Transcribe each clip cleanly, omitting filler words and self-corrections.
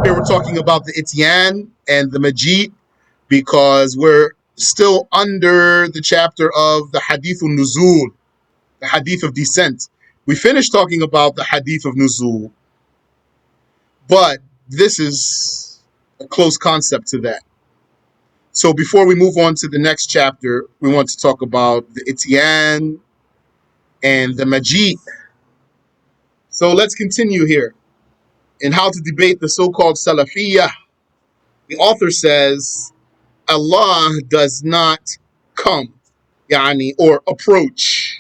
Here we're talking about the Ityaan and the Majid because we're still under the chapter of the Hadith al-Nuzul, the Hadith of Descent. We finished talking about the Hadith of Nuzul, but this is a close concept to that. So before we move on to the next chapter, we want to talk about the Ityaan and the Majid. So let's continue here in how to debate the so-called Salafia. The author says, Allah does not come, or approach.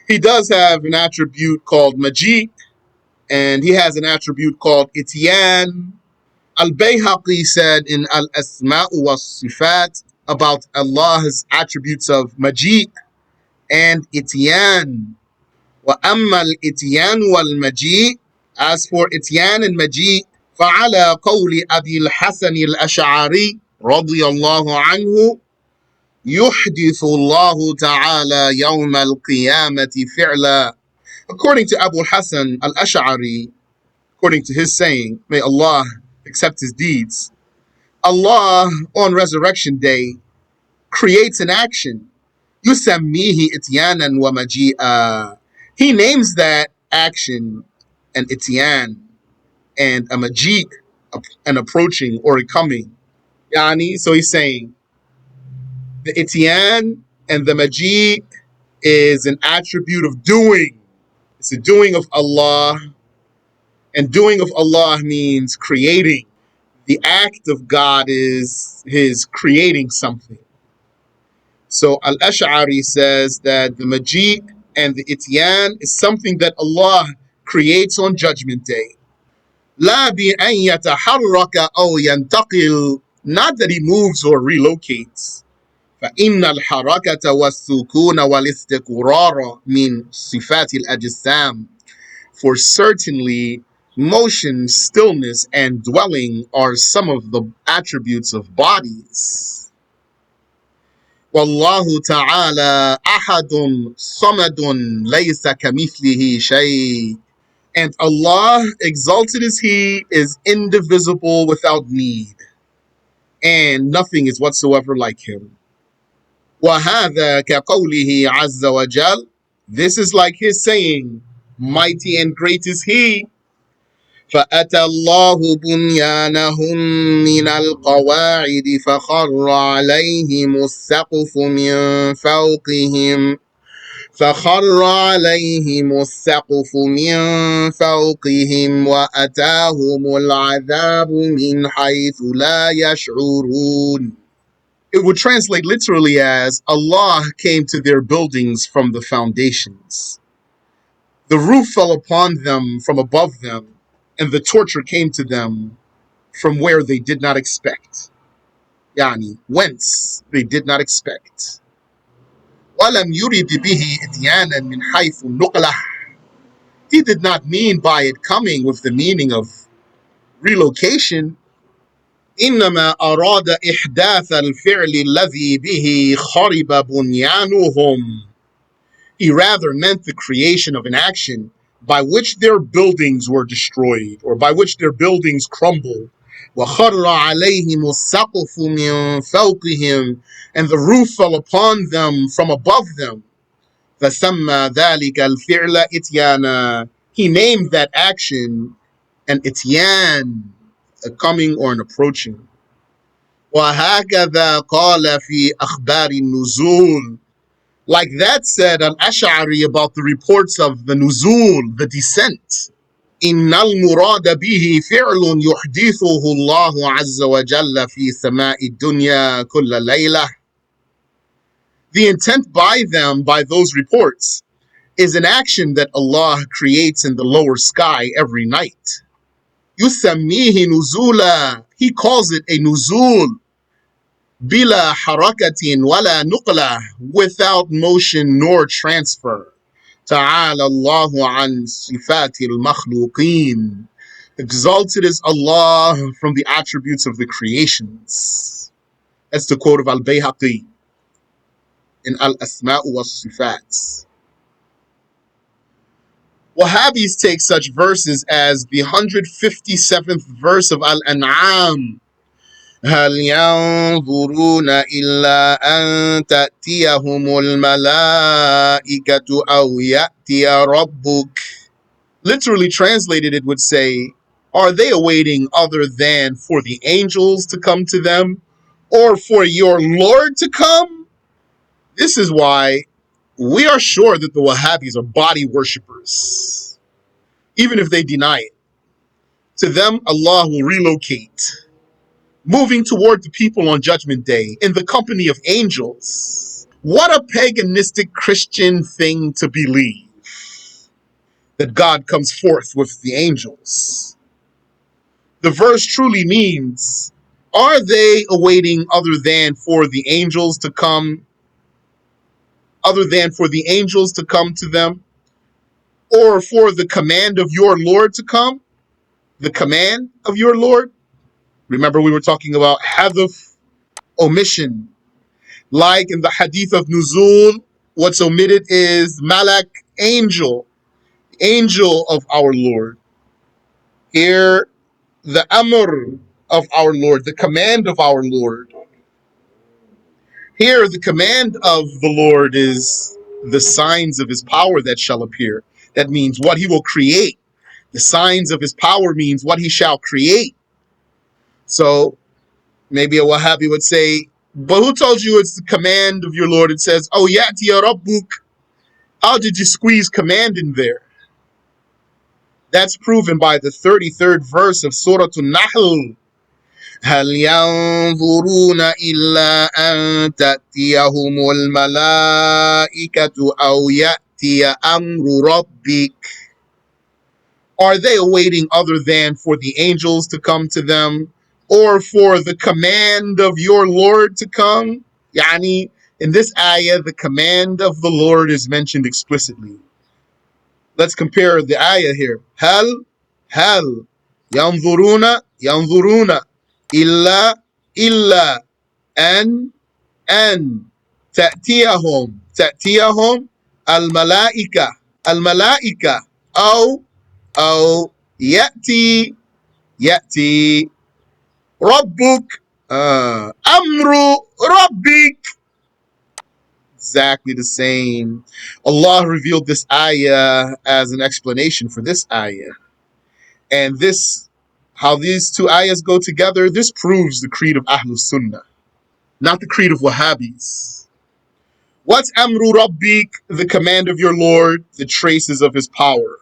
He does have an attribute called Majid, and he has an attribute called Ityaan. Al-Bayhaqi said in Al-Asma' wa Sifat about Allah's attributes of Majid and Ityaan. وَأَمَّا الْإِتْيَانُ وَالْمَجِيءُ As for Ityaan and Majid, فَعَلَى قَوْلِ أَبِي الْحَسَنِ الْأَشْعَرِي رضي الله عنه يحدث الله تعالى يوم القيامة فعلا. According to Abu Hassan al-Ash'ari, according to his saying, may Allah accept his deeds, Allah on Resurrection Day creates an action. يسميه إتيانا ومجيئا. He names that action an Ityaan and a Majid, an approaching or a coming. So he's saying the Ityaan and the Majid is an attribute of doing. It's a doing of Allah, and doing of Allah means creating. The act of God is His creating something. So Al-Ash'ari says that the Majid and the Ityaan is something that Allah creates on Judgment Day. لا بأن يتحرك أو ينتقل, not that He moves or relocates. فإن الحركة والسكون والاستقرار من صفات الأجسام. For certainly motion, stillness, and dwelling are some of the attributes of bodies. والله تعالى أحد صمد ليس كمثله شيء. And Allah, exalted is He, is indivisible without need, and nothing is whatsoever like Him. وَهَذَا كَقَوْلِهِ عَزَّ وَجَلَّ. This is like His saying, mighty and great is He. فَأَتَى اللَّهُ بُنْيَانَهُمْ مِنَ الْقَوَاعِدِ فَخَرَّ عَلَيْهِمُ السَّقْفُ مِنْ فَوْقِهِمْ وَأَتَاهُمُ الْعَذَابُ مِنْ حَيْثُ لَا يَشْعُرُونَ. It would translate literally as, Allah came to their buildings from the foundations. The roof fell upon them from above them, and the torture came to them from where they did not expect. Whence they did not expect. وَلَمْ يُرِدْ بِهِ إِتْيَانًا مِنْ حَيْثُ النُّقْلَةِ. He did not mean by it coming with the meaning of relocation. إِنَّمَا أَرَادَ إِحْدَاثَ الْفِعْلِ الَّذِي بِهِ خَرِبَ بُنْيَانُهُمْ. He rather meant the creation of an action by which their buildings were destroyed, or by which their buildings crumbled. وَخَرَّ عَلَيْهِمُ السَّقْفُ مِنْ فَوْقِهِمْ. And the roof fell upon them from above them. فَسَمَّى ذَلِكَ الْفِعْلَ إِتْيَانًا. He named that action an Ityaan, a coming or an approaching. وَهَكَذَا قَالَ فِي أَخْبَارِ النُّزُولِ. Like that said Al-Ash'ari about the reports of the Nuzul, the descent. إِنَّ الْمُرَادَ بِهِ فِعْلٌ يُحْدِثُهُ اللَّهُ عَزَّ وَجَلَّ فِي سَمَاءِ الدُّنْيَا كُلَّ لَيْلَةٍ. The intent by them, by those reports, is an action that Allah creates in the lower sky every night. يُسَمِّيهِ نُزُولًا. He calls it a nuzul. بِلَا حَرَكَةٍ وَلَا نُقْلَةٍ. Without motion nor transfer. تَعَالَى اللَّهُ عَنْ صِفَاتِ الْمَخْلُوقِينَ. Exalted is Allah from the attributes of the creations. That's the quote of Al-Bayhaqi in Al-Asma' wa Sifat. Wahhabis take such verses as the 157th verse of Al-An'am. هل ينظرون إلا أن تأتيهم الملائكة أو يأتي ربك. Literally translated, it would say, are they awaiting other than for the angels to come to them or for your Lord to come? This is why we are sure that the Wahhabis are body worshippers, even if they deny it. To them, Allah will relocate, moving toward the people on Judgment Day in the company of angels. What a paganistic Christian thing to believe, that God comes forth with the angels. The verse truly means, are they awaiting other than for the angels to come, to them, or for the command of your Lord to come? The command of your Lord? Remember, we were talking about hadaf, omission. Like in the hadith of Nuzul, what's omitted is malak, angel, angel of our Lord. Here, the amr of our Lord, the command of our Lord. Here, the command of the Lord is the signs of his power that shall appear. That means what he will create. The signs of his power means what he shall create. So maybe a Wahhabi would say, but who told you it's the command of your Lord? It says, oh, ya'ti rabbuk. How did you squeeze command in there? That's proven by the 33rd verse of Surah An-Nahl. هل ينظرون إلا أن تأتيهم الملائكة أو يأتي أمر ربك. Are they awaiting other than for the angels to come to them or for the command of your Lord to come? Yani, in this ayah, the command of the Lord is mentioned explicitly. Let's compare the ayah here. هل ينظرون إلا أن تأتيهم الملائكة أو يأتي ربك أمر ربك. Exactly the same. Allah revealed this ayah as an explanation for this ayah. And this, how these two ayahs go together, this proves the creed of Ahlus Sunnah, not the creed of Wahhabis. What's Amru Rabbik, the command of your Lord, the traces of his power?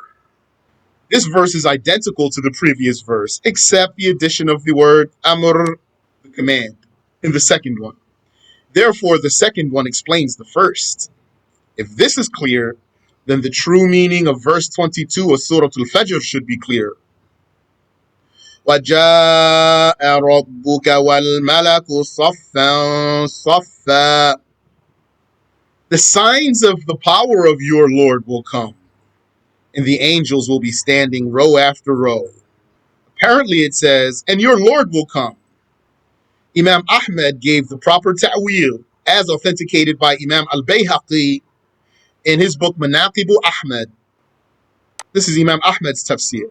This verse is identical to the previous verse, except the addition of the word Amr, the command, in the second one. Therefore, the second one explains the first. If this is clear, then the true meaning of verse 22 of Surah Al-Fajr should be clear. وَجَاءَ رَبُّكَ وَالْمَلَكُ صَفًّا صَفًّا. The signs of the power of your Lord will come, and the angels will be standing row after row. Apparently it says, and your Lord will come. Imam Ahmed gave the proper ta'wil, as authenticated by Imam al-Bayhaqi in his book Manaqibu Ahmed. This is Imam Ahmed's tafsir.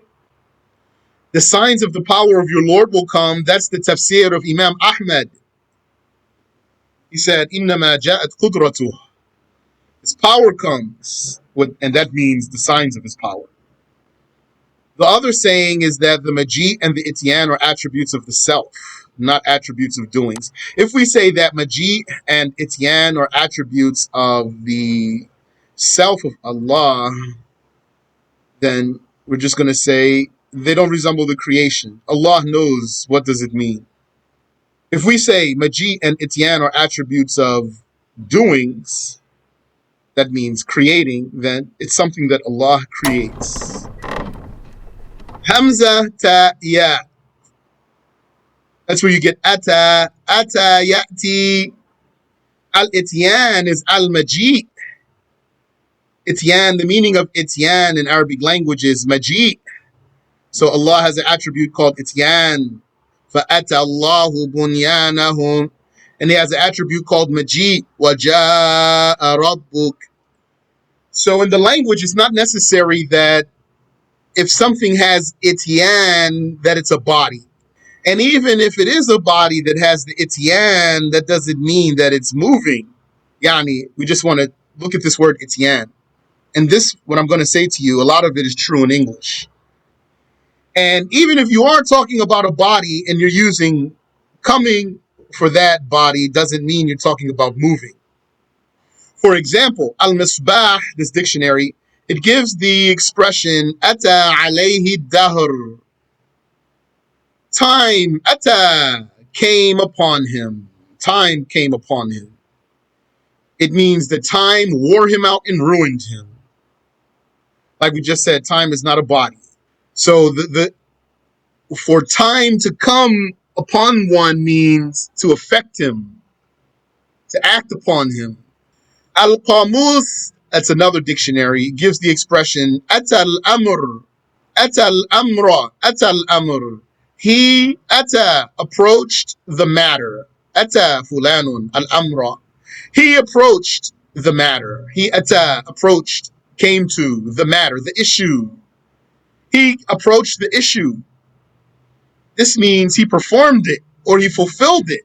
The signs of the power of your Lord will come. That's the tafsir of Imam Ahmed. He said, إِنَّمَا جَاءَتْ قُدْرَتُهُ. His power comes, and that means the signs of his power. The other saying is that the Majid and the Ityaan are attributes of the self, not attributes of doings. If we say that Majid and Ityaan are attributes of the self of Allah, then we're just going to say they don't resemble the creation. Allah knows what does it mean. If we say Majid and Ityaan are attributes of doings, that means creating, then it's something that Allah creates. Hamza ta ya. That's where you get ata ya'ti. Al-Ityaan is al-Majid. Ityaan, the meaning of Ityaan in Arabic language is Majid. So Allah has an attribute called Ityaan. فَأَتَى اللَّهُ بُنْيَانَهُمْ. And he has an attribute called Majid. وَجَاءَ رَبُّكَ. So in the language, it's not necessary that if something has Ityaan, that it's a body. And even if it is a body that has the Ityaan, that doesn't mean that it's moving. Yani, we just want to look at this word Ityaan. And this, what I'm going to say to you, a lot of it is true in English. And even if you are talking about a body and you're using coming for that body, doesn't mean you're talking about moving. For example, al-misbah, this dictionary, it gives the expression ata alayhi dahr. Time, ata, came upon him. Time came upon him. It means that time wore him out and ruined him. Like we just said, time is not a body. So for time to come upon one means to affect him, to act upon him. Al-Qamus, that's another dictionary, gives the expression atal amr, atal amra, atal amr. He approached the matter. Ata fulanun al-amra. He approached the matter. He approached, came to the matter, the issue. He approached the issue. This means he performed it or he fulfilled it.